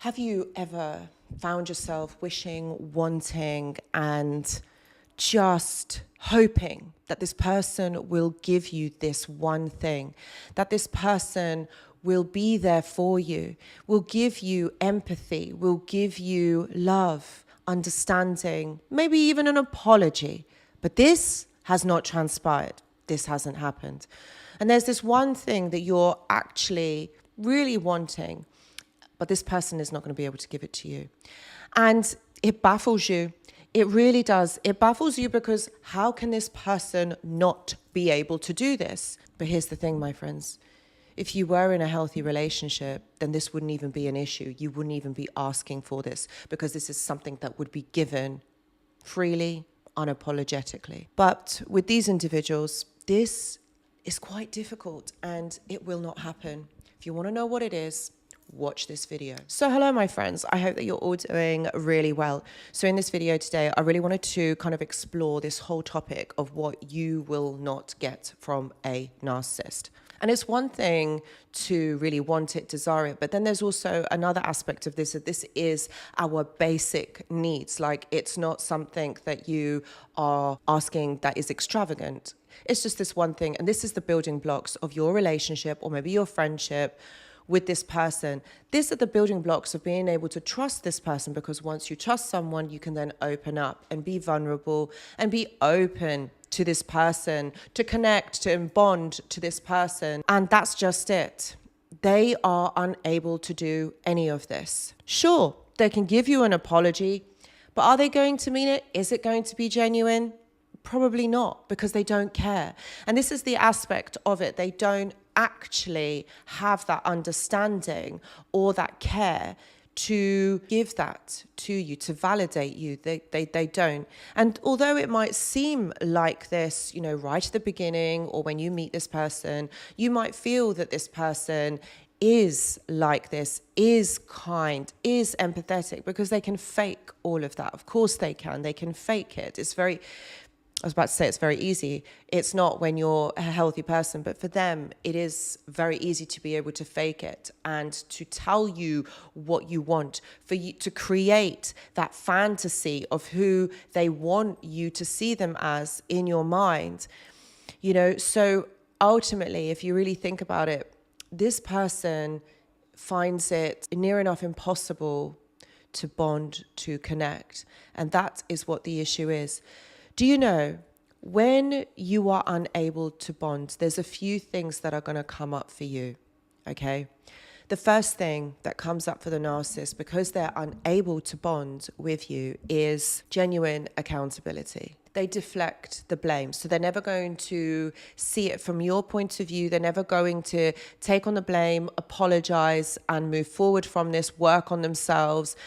Have you ever found yourself wishing, wanting, and just hoping that this person will give you this one thing, that this person will be there for you, will give you empathy, will give you love, understanding, maybe even an apology. But this has not transpired. This hasn't happened. And there's this one thing that you're actually really wanting, but this person is not going to be able to give it to you. And it baffles you. It really does. It baffles you because how can this person not be able to do this? But here's the thing, my friends. If you were in a healthy relationship, then this wouldn't even be an issue. You wouldn't even be asking for this because this is something that would be given freely, unapologetically. But with these individuals, this is quite difficult and it will not happen. If you want to know what it is, watch this video. So hello, my friends. I hope that you're all doing really well. So in this video today, I really wanted to kind of explore this whole topic of what you will not get from a narcissist. And it's one thing to really want it, desire it, but then there's also another aspect of this, that this is our basic needs. Like, it's not something that you are asking that is extravagant. It's just this one thing. And this is the building blocks of your relationship or maybe your friendship with this person. These are the building blocks of being able to trust this person, because once you trust someone, you can then open up and be vulnerable and be open to this person, to connect, to bond to this person. And that's just it. They are unable to do any of this. Sure, they can give you an apology, but are they going to mean it? Is it going to be genuine? Probably not, because they don't care. And this is the aspect of it. They don't actually have that understanding or that care to give that to you, to validate you. They don't. And although it might seem like this, you know, right at the beginning or when you meet this person, you might feel that this person is like this, is kind, is empathetic, because they can fake all of that. Of course they can. They can fake it. I was about to say it's very easy. It's not when you're a healthy person, but for them, it is very easy to be able to fake it and to tell you what you want, for you to create that fantasy of who they want you to see them as in your mind. You know, so ultimately, if you really think about it, this person finds it near enough impossible to bond, to connect. And that is what the issue is. Do you know, when you are unable to bond, there's a few things that are going to come up for you, okay? The first thing that comes up for the narcissist, because they're unable to bond with you, is genuine accountability. They deflect the blame. So they're never going to see it from your point of view. They're never going to take on the blame, apologize, and move forward from this, work on themselves.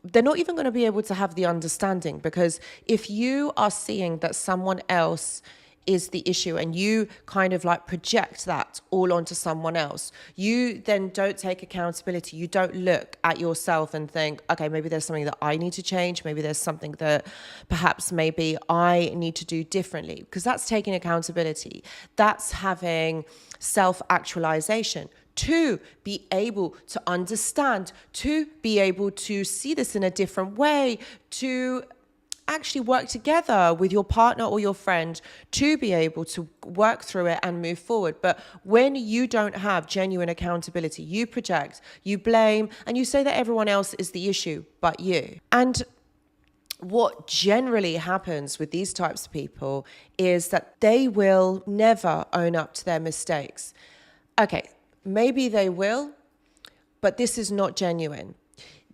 They're not even going to be able to have the understanding, because if you are seeing that someone else is the issue and you kind of like project that all onto someone else, you then don't take accountability. You don't look at yourself and think, okay, maybe there's something that I need to change. Maybe there's something that perhaps maybe I need to do differently, because that's taking accountability. That's having self-actualization. To be able to understand, to be able to see this in a different way, to actually work together with your partner or your friend to be able to work through it and move forward. But when you don't have genuine accountability, you project, you blame, and you say that everyone else is the issue but you. And what generally happens with these types of people is that they will never own up to their mistakes. Okay. Maybe they will, but this is not genuine.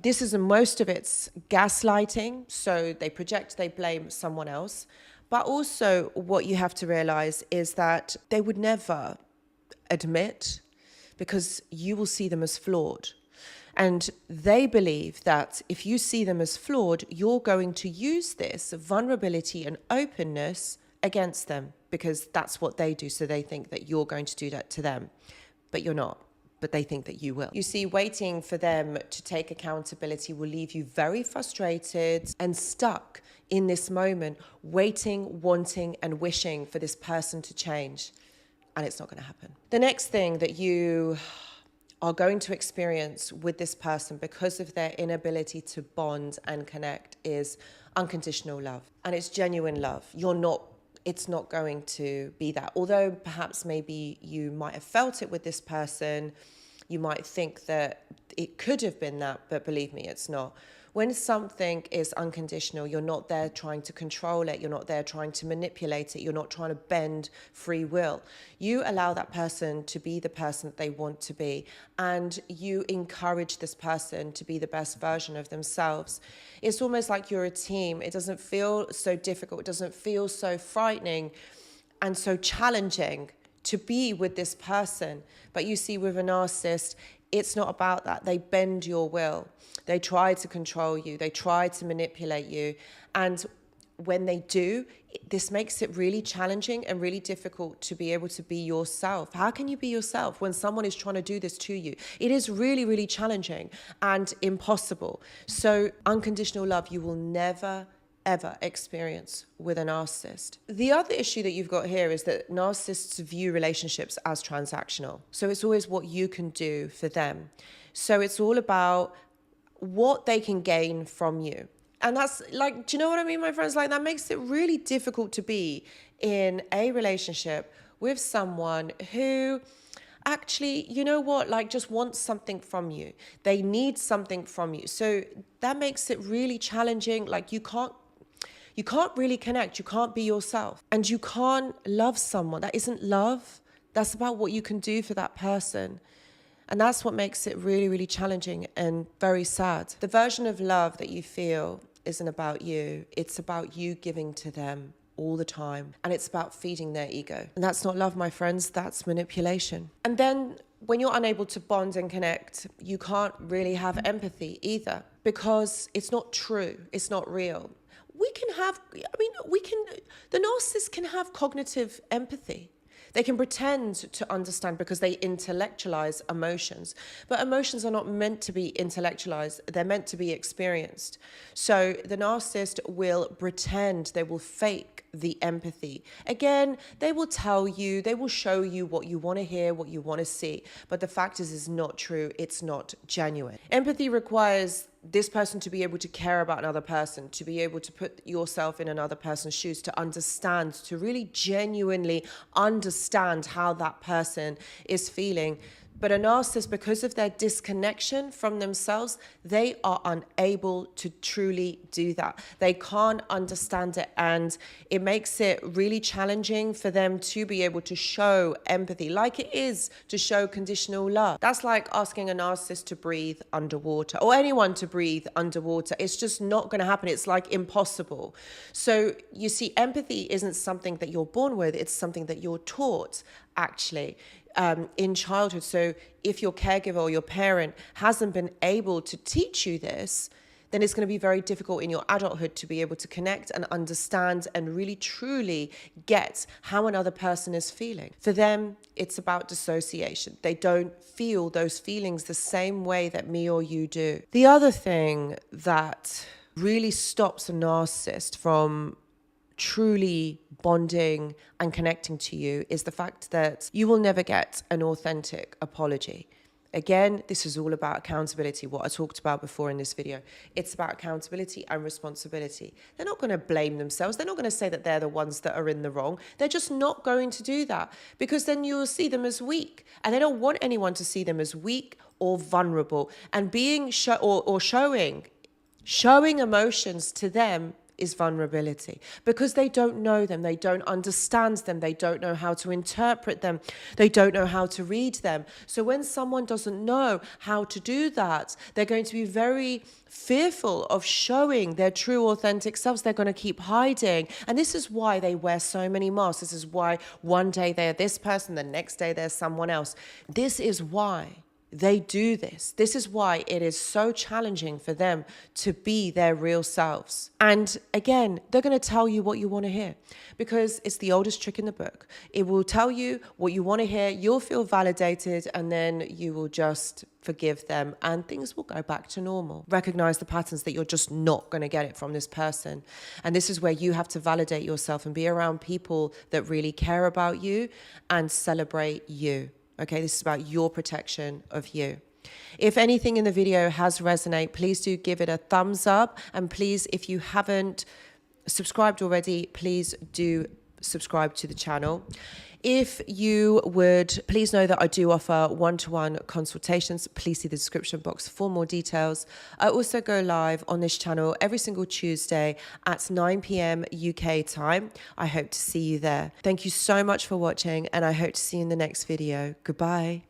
This is most of it's gaslighting. So they project, they blame someone else. But also what you have to realize is that they would never admit, because you will see them as flawed. And they believe that if you see them as flawed, you're going to use this vulnerability and openness against them, because that's what they do. So they think that you're going to do that to them. But you're not, but they think that you will. You see, waiting for them to take accountability will leave you very frustrated and stuck in this moment, waiting, wanting, and wishing for this person to change. And it's not going to happen. The next thing that you are going to experience with this person because of their inability to bond and connect is unconditional love. And it's genuine love. It's not going to be that. Although perhaps maybe you might have felt it with this person, you might think that it could have been that, but believe me, it's not. When something is unconditional, you're not there trying to control it. You're not there trying to manipulate it. You're not trying to bend free will. You allow that person to be the person that they want to be, and you encourage this person to be the best version of themselves. It's almost like you're a team. It doesn't feel so difficult. It doesn't feel so frightening and so challenging to be with this person. But you see, with a narcissist, it's not about that. They bend your will. They try to control you. They try to manipulate you. And when they do, this makes it really challenging and really difficult to be able to be yourself. How can you be yourself when someone is trying to do this to you? It is really, really challenging and impossible. So unconditional love, you will never ever experience with a narcissist. The other issue that you've got here is that narcissists view relationships as transactional. So it's always what you can do for them. So it's all about what they can gain from you. And that's like, do you know what I mean, my friends? Like, that makes it really difficult to be in a relationship with someone who actually, you know what, like just wants something from you. They need something from you. So that makes it really challenging. Like you can't really connect. You can't be yourself. And you can't love someone. That isn't love. That's about what you can do for that person. And that's what makes it really, really challenging and very sad. The version of love that you feel isn't about you. It's about you giving to them all the time. And it's about feeding their ego. And that's not love, my friends. That's manipulation. And then when you're unable to bond and connect, you can't really have empathy either, because it's not true. It's not real. The narcissist can have cognitive empathy. They can pretend to understand because they intellectualize emotions. But emotions are not meant to be intellectualized. They're meant to be experienced. So the narcissist will pretend, they will fake the empathy. Again, they will tell you, they will show you what you want to hear, what you want to see. But the fact is, it's not true. It's not genuine. Empathy requires this person to be able to care about another person, to be able to put yourself in another person's shoes, to understand, to really genuinely understand how that person is feeling. But a narcissist, because of their disconnection from themselves, they are unable to truly do that. They can't understand it, and it makes it really challenging for them to be able to show empathy like it is to show conditional love. That's like asking a narcissist to breathe underwater, or anyone to breathe underwater. It's just not going to happen. It's like impossible. So you see, empathy isn't something that you're born with. It's something that you're taught, actually. In childhood. So if your caregiver or your parent hasn't been able to teach you this, then it's going to be very difficult in your adulthood to be able to connect and understand and really truly get how another person is feeling. For them, it's about dissociation. They don't feel those feelings the same way that me or you do. The other thing that really stops a narcissist from truly bonding and connecting to you is the fact that you will never get an authentic apology. Again, this is all about accountability, what I talked about before in this video. It's about accountability and responsibility. They're not going to blame themselves. They're not going to say that they're the ones that are in the wrong. They're just not going to do that, because then you will see them as weak. And they don't want anyone to see them as weak or vulnerable. And being showing emotions to them is vulnerability, because they don't know them, they don't understand them, they don't know how to interpret them, they don't know how to read them. So when someone doesn't know how to do that, they're going to be very fearful of showing their true authentic selves. They're going to keep hiding. And this is why they wear so many masks. This is why one day they're this person, the next day they're someone else. This is why they do this. This is why it is so challenging for them to be their real selves. And again, they're going to tell you what you want to hear, because it's the oldest trick in the book. It will tell you what you want to hear. You'll feel validated, and then you will just forgive them and things will go back to normal. Recognize the patterns that you're just not going to get it from this person. And this is where you have to validate yourself and be around people that really care about you and celebrate you. Okay, this is about your protection of you. If anything in the video has resonated, please do give it a thumbs up. And please, if you haven't subscribed already, please do subscribe to the channel. If you would, please know that I do offer one-to-one consultations. Please see the description box for more details. I also go live on this channel every single Tuesday at 9 p.m. UK time. I hope to see you there. Thank you so much for watching, and I hope to see you in the next video. Goodbye.